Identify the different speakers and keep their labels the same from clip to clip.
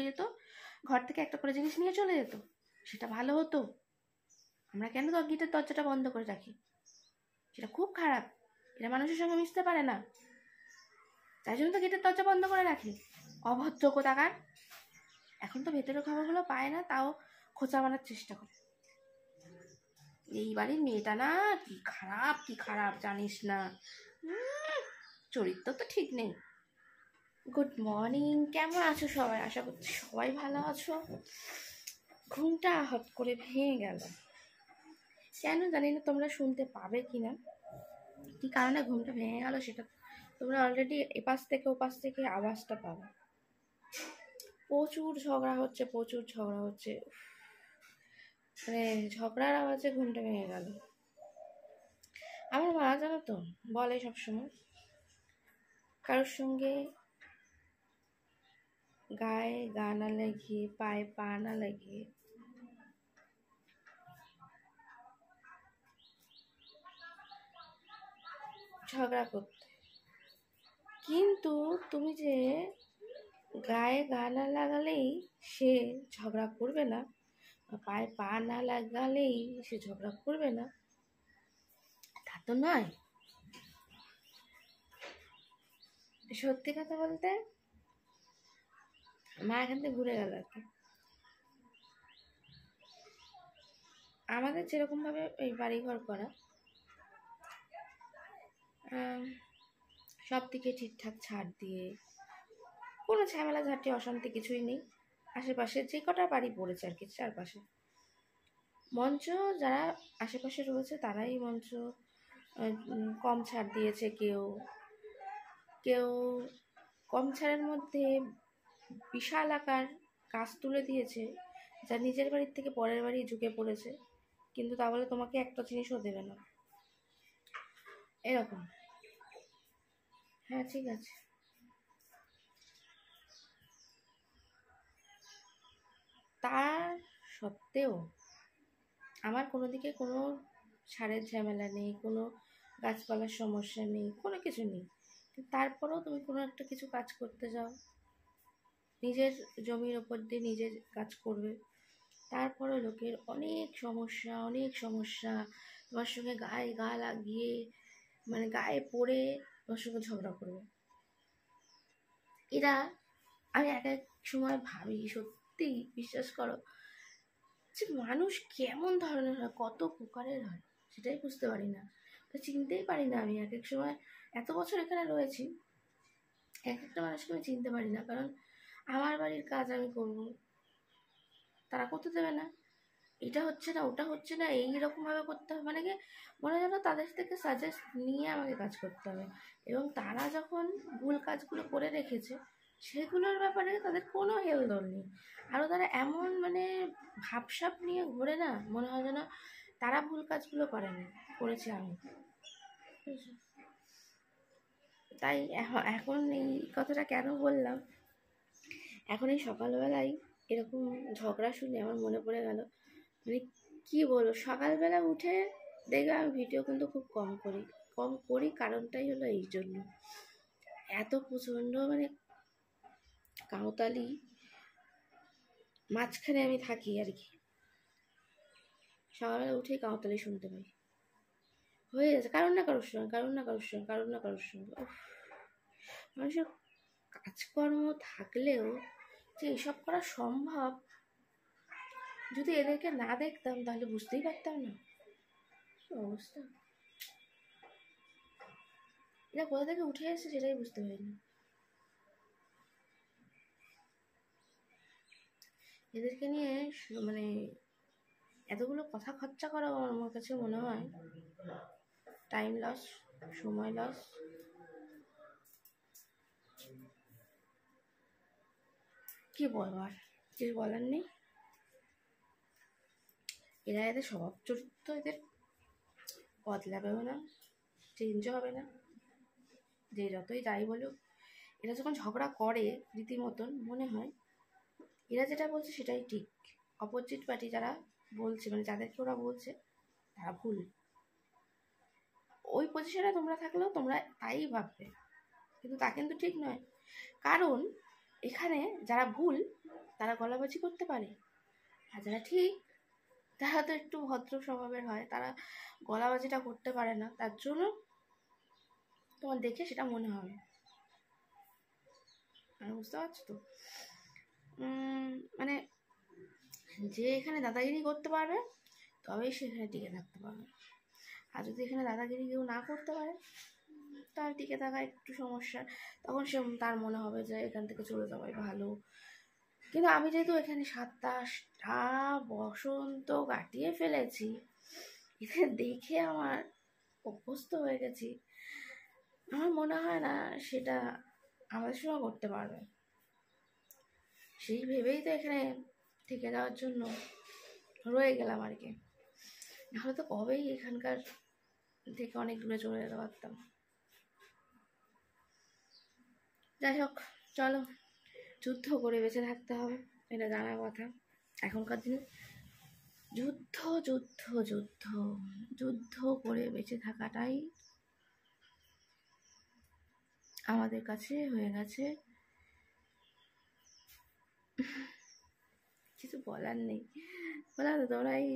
Speaker 1: ঢুকে যেত, ঘর থেকে একটা করে জিনিস নিয়ে চলে যেত, সেটা ভালো হতো। আমরা কেন গেটের দরজাটা বন্ধ করে রাখি? সেটা খুব খারাপ, এরা মানুষের সঙ্গে মিশতে পারে না, তাই জন্য তো গেটের দরজা বন্ধ করে রাখি। অভদ্র কোথাকার। এখন তো ভেতরের খাবারগুলো পায় না, তাও খোঁচা মারার চেষ্টা করে। এই বাড়ির মেয়েটা না কি খারাপ জানিস না, চরিত্র তো ঠিক নেই। গুড মর্নিং, কেমন আছো সবাই? আশা করছি সবাই ভালো আছো। ঘুমটা হট করে ভেঙে গেল, কেন জানি না, তোমরা শুনতে পাবে কিনা, কি কারণে ঘুমটা ভেঙে গেল সেটা তোমরা অলরেডি এপাশ থেকে ওপাশ থেকে আওয়াজটা পাবে। প্রচুর ঝগড়া হচ্ছে, মানে ঝগড়ার আওয়াজে ঘুমটা ভেঙে গেল। আমার মা জানো তো বলে সবসময়, কারোর সঙ্গে গায়ে গা না লাগিয়ে, পায়ে পা না লাগিয়ে ঝগড়া করতে। কিন্তু তুমি যে গায়ে গা না লাগালেই সে ঝগড়া করবে না, পায়ে পা না লাগালেই সে ঝগড়া করবে না, তা তো নয়। সত্যি কথা বলতে মা এখান থেকে ঘুরে গেল আর কি। আমাদের যেরকম ভাবে এই বাড়িঘর করা, সব দিকে ঠিকঠাক ছাড় দিয়ে, কোনো ঝামেলা ঝাঁটি অশান্তি কিছুই নেই। আশেপাশে যে কটা বাড়ি পড়েছে আর কি চারপাশে, মঞ্চ যারা আশেপাশে রয়েছে তারাই মঞ্চ কম ছাড় দিয়েছে, কেউ কম ছাড়ের মধ্যে বিশাল আকার গাছ তুলে দিয়েছে, যা নিজের বাড়ির থেকে পরের বাড়ি ঝুঁকে পড়েছে, কিন্তু তা বলে তোমাকে একটা জিনিসও দেবে না, এরকম। হ্যাঁ ঠিক আছে, তার সত্ত্বেও আমার কোনো দিকে কোনো সারের ঝামেলা নেই, কোনো গাছপালার সমস্যা নেই, কোনো কিছু নেই। তারপরেও তুমি কোনো একটা কিছু কাজ করতে যাও, নিজের জমির ওপর দিয়ে নিজের কাজ করবে, তারপরে লোকের অনেক সমস্যা, তোমার সঙ্গে গায়ে গা লাগিয়ে, মানে গায়ে পড়ে তোমার সঙ্গে ঝগড়া করবে। এরা, আমি এক এক সময় ভাবি, সত্যি বিশ্বাস করো, যে মানুষ কেমন ধরনের হয়, কত প্রকারের হয়, সেটাই বুঝতে পারি না, তো চিনতেই পারি না। আমি এক এক সময়, এত বছর এখানে রয়েছি, এক একটা মানুষকে আমি চিনতে পারি না, কারণ আমার বাড়ির কাজ আমি করব, তারা করতে দেবে না, এটা হচ্ছে না, ওটা হচ্ছে না, এইরকমভাবে করতে হবে, মানে কি মনে যেন তাদের থেকে সাজেস্ট নিয়ে আমাকে কাজ করতে হবে। এবং তারা যখন ভুল কাজগুলো করে রেখেছে, সেগুলোর ব্যাপারে তাদের কোনো হেলদোল নেই। আরও তারা এমন মানে ভাবসাব নিয়ে ঘোরে না, মনে হয় যেন তারা ভুল কাজগুলো করেছি আমি। তাই এখন এই কথাটা কেন বললাম, এখন এই সকালবেলায় এরকম ঝগড়া শুনে আমার মনে পড়ে গেল, মানে কি বলবো, সকালবেলা উঠে দেখবে আমি ভিডিও কিন্তু খুব কম করি, কারণটাই হলো এই জন্য, এত প্রচণ্ড মানে কাউতালি মাঝখানে আমি থাকি আর কি, সকালবেলা উঠেই কাউতালি শুনতে পাই, হয়ে যাচ্ছে কারোর না কারোর সঙ্গে। মানুষের কাজকর্ম থাকলেও যে এসব করা সম্ভব, যদি এদেরকে না দেখতাম তাহলে বুঝতেই পারতাম না কি অবস্থা। এরা কোথা থেকে উঠে এসেছে সেটাই বুঝতে পারিনি। এদেরকে নিয়ে মানে এতগুলো কথা খরচা করা আমার কাছে মনে হয় টাইম লস, সময় লস। কি বলবার, কিছু বলার নেই। এদের স্বভাব চরিত্র এদের বদলাবেও না, চেঞ্জও হবে না, যে যতই যাই বলুক। এরা যখন ঝগড়া করে রীতিমতন মনে হয় এরা যেটা বলছে সেটাই ঠিক, অপোজিট পার্টি যারা বলছে, মানে যাদেরকে ওরা বলছে তারা ভুল। ওই পজিশনে তোমরা থাকলেও তোমরা তাই ভাববে, কিন্তু তা কিন্তু ঠিক নয়, কারণ এখানে যারা ভুল তারা গলাবাজি করতে পারে, আর যারা ঠিক তারা তো একটু ভদ্র স্বভাবের হয়, তারা গলাবাজিটা করতে পারে না, তার জন্য তোমার দেখে সেটা মনে হবে। বুঝতে পারছো তো? মানে যে এখানে দাদাগিরি করতে পারবে তবেই সে এখানে টিকে থাকতে পারবে, আর যদি এখানে দাদাগিরি কেউ না করতে পারে তার টিকে থাকা একটু সমস্যা, তখন সে তার মনে হবে যে এখান থেকে চলে যাওয়াই ভালো। কিন্তু আমি যেহেতু এখানে 27টা বসন্ত কাটিয়ে ফেলেছি, এদের দেখে আমার অভ্যস্ত হয়ে গেছি, আমার মনে হয় না সেটা আমাদের সঙ্গে করতে পারবে। সেই ভেবেই তো এখানে থেকে যাওয়ার জন্য রয়ে গেলাম আর কি, নাহলে তো কবেই এখানকার থেকে অনেক দূরে চলে যেতে পারতাম। যাই হোক, চলো, যুদ্ধ করে বেঁচে থাকতে হবে, এটা জানার কথা। এখনকার দিনে যুদ্ধ যুদ্ধ যুদ্ধ যুদ্ধ করে বেঁচে থাকাটাই আমাদের কাছে হয়ে গেছে, কিছু বলার নেই। বলা তো তোমরা এই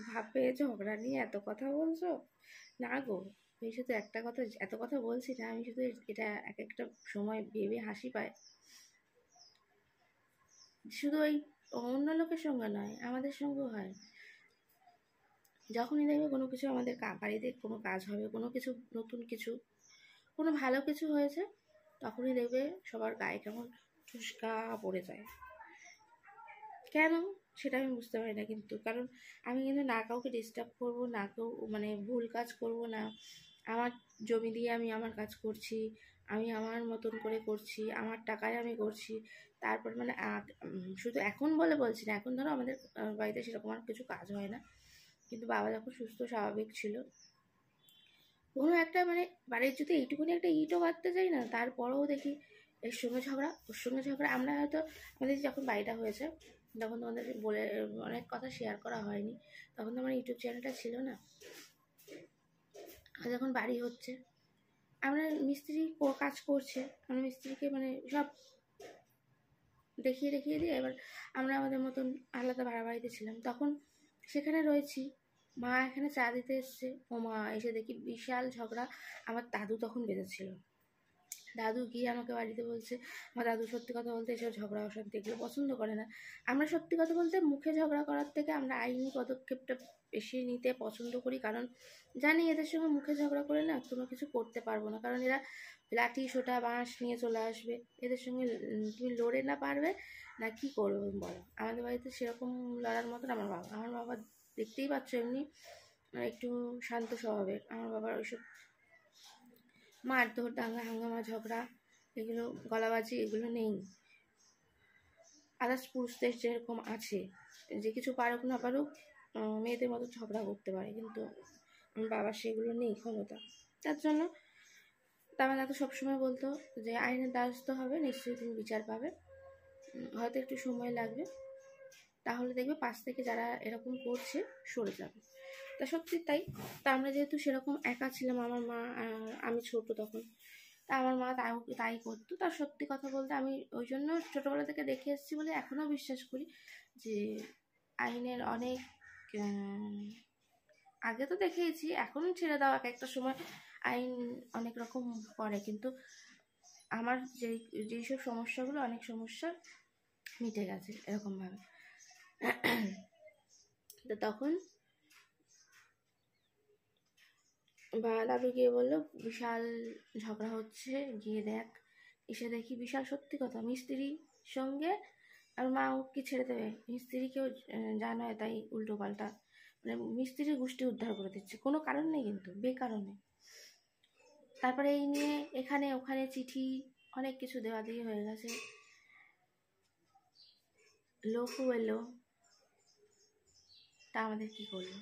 Speaker 1: ভাবে ঝগড়া নিয়ে এত কথা বলছো, না গো, আমি শুধু একটা কথা, এত কথা বলছি না, আমি শুধু এটা এক একটা সময় ভেবে হাসি পায়, শুধু ওই অন্য লোকের সঙ্গে নয়, আমাদের সঙ্গেও হয়। যখনই দেখবে কোনো কিছু আমাদের বাড়িতে কোনো কাজ হবে, কোনো কিছু নতুন কিছু, কোনো ভালো কিছু হয়েছে, তখনই দেখবে সবার গায়ে কেমন চুস্কা পড়ে যায়। কেন সেটা আমি বুঝতে পারি না, কিন্তু কারণ আমি কিন্তু না কাউকে ডিস্টার্ব করবো, না কেউ মানে ভুল কাজ করব না, আমার জমি দিয়ে আমি আমার কাজ করছি, আমি আমার মতন করে করছি, আমার টাকায় আমি করছি, তারপর মানে শুধু এখন বলে বলছি না, এখন ধরো আমাদের বাড়িতে সেরকম আর কিছু কাজ হয় না, কিন্তু বাবা যখন সুস্থ স্বাভাবিক ছিল, কোনো একটা মানে বাড়ির যদি এইটুকুনি একটা ইটও গাঁথতে যাই না, তারপরেও দেখি এর সঙ্গে ঝগড়া, ওর সঙ্গে ঝগড়া। আমরা হয়তো আমাদের যখন বাড়িটা হয়েছে, তখন তোমাদের বলে অনেক কথা শেয়ার করা হয়নি, তখন তো আমার ইউটিউব চ্যানেলটা ছিল না। আর যখন বাড়ি হচ্ছে, আমরা মিস্ত্রি কাজ করছে, আমরা মিস্ত্রিকে মানে সব দেখিয়ে দেখিয়ে দিয়ে এবার আমরা আমাদের মতন আলাদা ভাড়া বাড়িতে ছিলাম, তখন সেখানে রয়েছি, মা এখানে চা দিতে এসছে, ও মা এসে দেখি বিশাল ঝগড়া। আমার দাদু তখন বেঁচেছিল, দাদু গিয়ে আমাকে বাড়িতে বলছে, আমার দাদু সত্যি কথা বলতে এসব ঝগড়া অশান্তি এগুলো পছন্দ করে না। আমরা সত্যি কথা বলতে মুখে ঝগড়া করার থেকে আমরা আইনি পদক্ষেপটা বেশি নিতে পছন্দ করি, কারণ জানি এদের সঙ্গে মুখে ঝগড়া করে না কোনো কিছু করতে পারবো না, কারণ এরা লাঠি সোটা বাঁশ নিয়ে চলে আসবে, এদের সঙ্গে তুমি লড়ে না পারবে না কি করবে বলো। আমাদের বাড়িতে সেরকম লড়ার মতন আমার বাবা দেখতেই পাচ্ছ এমনি একটু শান্ত স্বভাবের, আমার বাবার ওইসব মারধর দাঙ্গা হাঙ্গামা ঝগড়া এগুলো গলাবাজি এগুলো নেই। আদার্স পুরুষদের যেরকম আছে, যে কিছু পারুক না পারুক মেয়েদের মতো ঝগড়া করতে পারে, কিন্তু আমার বাবার সেগুলো নেই ক্ষমতা। তার জন্য আমার দাদু সবসময় বলতো যে আইনের দ্বারস্থ হবে, নিশ্চয়ই তুমি বিচার পাবে, হয়তো একটু সময় লাগবে, তাহলে দেখবে পাশ থেকে যারা এরকম করছে সরে যাবে। তা সত্যি তাই। তা আমরা যেহেতু সেরকম একা ছিলাম, আমার মা আমি ছোট তখন, তা আমার মা তাই করতো। তার সত্যি কথা বলতে আমি ওই জন্য ছোটোবেলা থেকে দেখে এসেছি বলে এখনও বিশ্বাস করি যে আইনের অনেক আগে তো দেখেইছি, এখন ছেড়ে দাও, এক একটা সময় আইন অনেক রকম করে, কিন্তু আমার যেই সব সমস্যাগুলো, অনেক সমস্যা মিটে গেছে এরকমভাবে। তো তখন বা দাদু গিয়ে বললো বিশাল ঝগড়া হচ্ছে, গিয়ে দেখ। এসে দেখি বিশাল, সত্যি কথা, মিস্ত্রির সঙ্গে, আর মা কি ছেড়ে দেবে, মিস্ত্রিকেও যা নয় তাই উল্টো পাল্টা, মানে মিস্ত্রির গোষ্ঠী উদ্ধার করে দিচ্ছে, কোনো কারণ নেই কিন্তু, বেকারণে। তারপরে এই নিয়ে এখানে ওখানে চিঠি অনেক কিছু দেওয়া দিয়ে হয়ে গেছে, লোকও এলো, তা আমাদের কি করলো?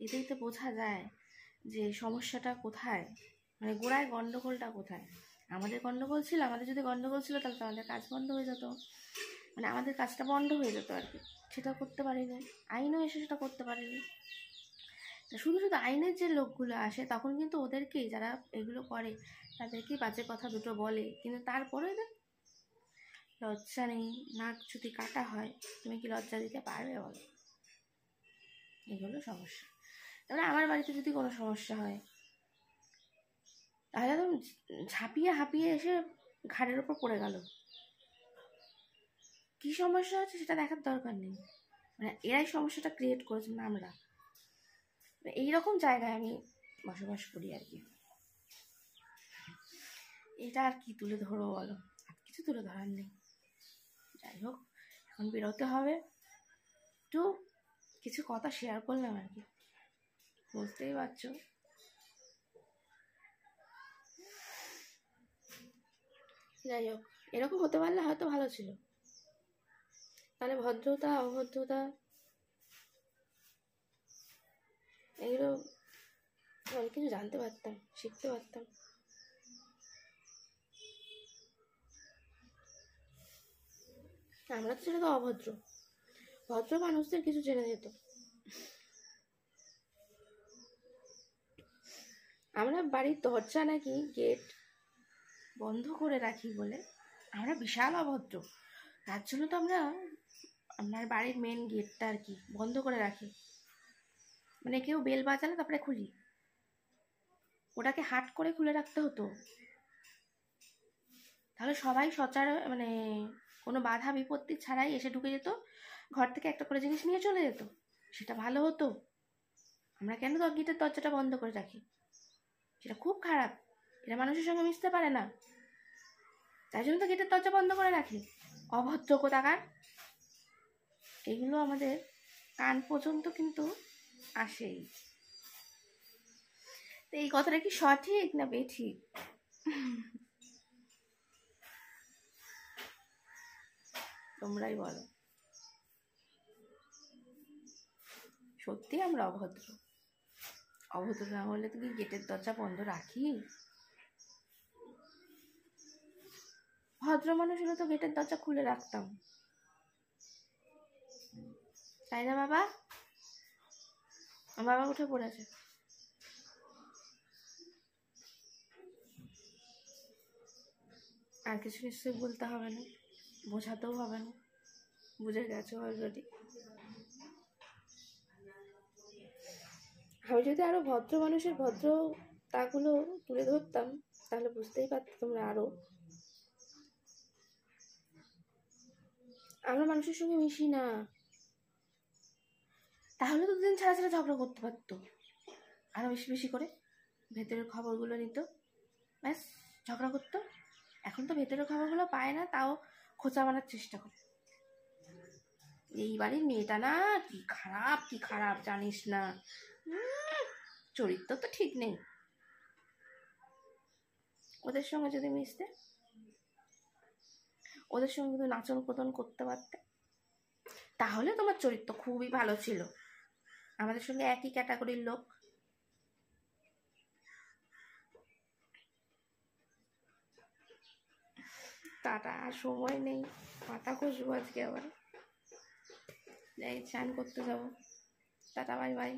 Speaker 1: এতেই তো বোঝা যায় যে সমস্যাটা কোথায়, মানে গোড়ায় গন্ডগোলটা কোথায়। আমাদের গন্ডগোল ছিল, আমাদের যদি গন্ডগোল ছিল তাহলে তো আমাদের কাজ বন্ধ হয়ে যেত, মানে আমাদের কাজটা বন্ধ হয়ে যেত আর কি, সেটা করতে পারিনি, আইনও এসে সেটা করতে পারেনি। শুধু শুধু আইনের যে লোকগুলো আসে তখন কিন্তু ওদেরকেই, যারা এগুলো করে তাদেরকেই বাজে কথা দুটো বলে, কিন্তু তারপরে লজ্জা নেই, নাক যদি কাটা হয় তুমি কি লজ্জা দিতে পারবে বলো? এগুলো সমস্যা। তারপরে আমার বাড়িতে যদি কোনো সমস্যা হয় তাহলে একদম ঝাঁপিয়ে হাঁপিয়ে এসে ঘাড়ের ওপর পড়ে গেল। কি সমস্যা হচ্ছে সেটা দেখার দরকার নেই, মানে এরাই সমস্যাটা ক্রিয়েট করেছে না আমরা। এইরকম জায়গায় আমি বসবাস করি আর কি। এটা আর কি তুলে ধরবো বলো, আর কিছু তুলে ধরার নেই। যাই হোক, এখন বেরোতে হবে, একটু কিছু কথা শেয়ার করলাম আর কি, বুঝতেই পারছো। যাই হোক, এরকম হতে পারলে হয়তো ভালো ছিল, তাহলে ভদ্রতা অভদ্রতা এগুলো অনেক কিছু জানতে পারতাম, শিখতে পারতাম। আমরা তো সেটা তো অভদ্র, ভদ্র মানুষদের কিছু জেনে যেত। আমরা বাড়ির দরজা নাকি গেট বন্ধ করে রাখি বলে আমরা বিশাল অভদ্র। তার জন্য তো আমরা আমার বাড়ির মেন গেটটা আর কি বন্ধ করে রাখি, মানে কেউ বেল বাজালে তারপরে খুলি, ওটাকে হাট করে খুলে রাখতে হতো। তাহলে সবাই মানে কোনো বাধা বিপত্তি ছাড়াই এসে ঢুকে যেত, ঘর থেকে একটা করে জিনিস নিয়ে চলে যেত, সেটা ভালো হতো। আমরা কেন তো গেটের দরজাটা বন্ধ করে রাখি? সেটা খুব খারাপ, এটা মানুষের সঙ্গে মিশতে পারে না, তাই জন্য তো গেটের দরজা বন্ধ করে রাখি। অভদ্র কোথাকার। এগুলো আমাদের কান পর্যন্ত কিন্তু আসেই। তো এই কথাটা কি সঠিক না বেঠিক? তোমরাই বলো। সত্যি আমরা অভদ্র। অভদ্র না হলে তো কি গেটের দরজা বন্ধ রাখি? ভদ্র মানুষ হলে তো গেটের দরজা খুলে রাখতাম, তাই না বাবা? বাবা উঠে পড়েছে। আর কিছু নিশ্চয়ই বলতে হবে না, বোঝাতেও হবে না, বুঝে গেছো অলরেডি। আমি যদি আরো ভদ্র মানুষের ভদ্রতাগুলো তুলে ধরতাম তাহলে বুঝতেই পারতো তোমরা আরো। আমরা মানুষের সঙ্গে মিশি না, তাহলে তো দুদিন ছাড়া ছাড়া ঝগড়া করতে পারতো, আরো বেশি বেশি করে ভেতরের খবরগুলো নিত, ব্যাস ঝগড়া করতো। এখন তো ভেতরের খবরগুলো পায় না, তাও খোঁচা মারার চেষ্টা করে। এই বাড়ির মেয়েটা না কি খারাপ জানিস না, চরিত্র তো ঠিক নেই। ওদের সঙ্গে যদি মিশতে, ওদের সঙ্গে যদি নাচন কোদন করতে পারতে, তাহলে তোমার চরিত্র খুবই ভালো ছিল। আমাদের সঙ্গে একই ক্যাটাগরির লোক। টাটা, আর সময় নেই, মাথা কষবো আজকে আবার, যাই স্নান করতে যাবো। Tata, bye bye.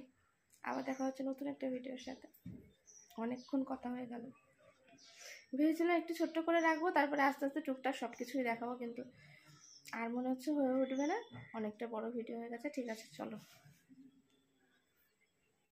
Speaker 1: আবার দেখা হচ্ছে নতুন একটা ভিডিওর সাথে। অনেকক্ষণ কথা হয়ে গেল, ভেবেছিলাম একটু ছোট্ট করে রাখবো, তারপরে আস্তে আস্তে টুকটাক সব কিছুই দেখাবো, কিন্তু আর মনে হচ্ছে হয়ে উঠবে না, অনেকটা বড় ভিডিও হয়ে গেছে। ঠিক আছে, চলো।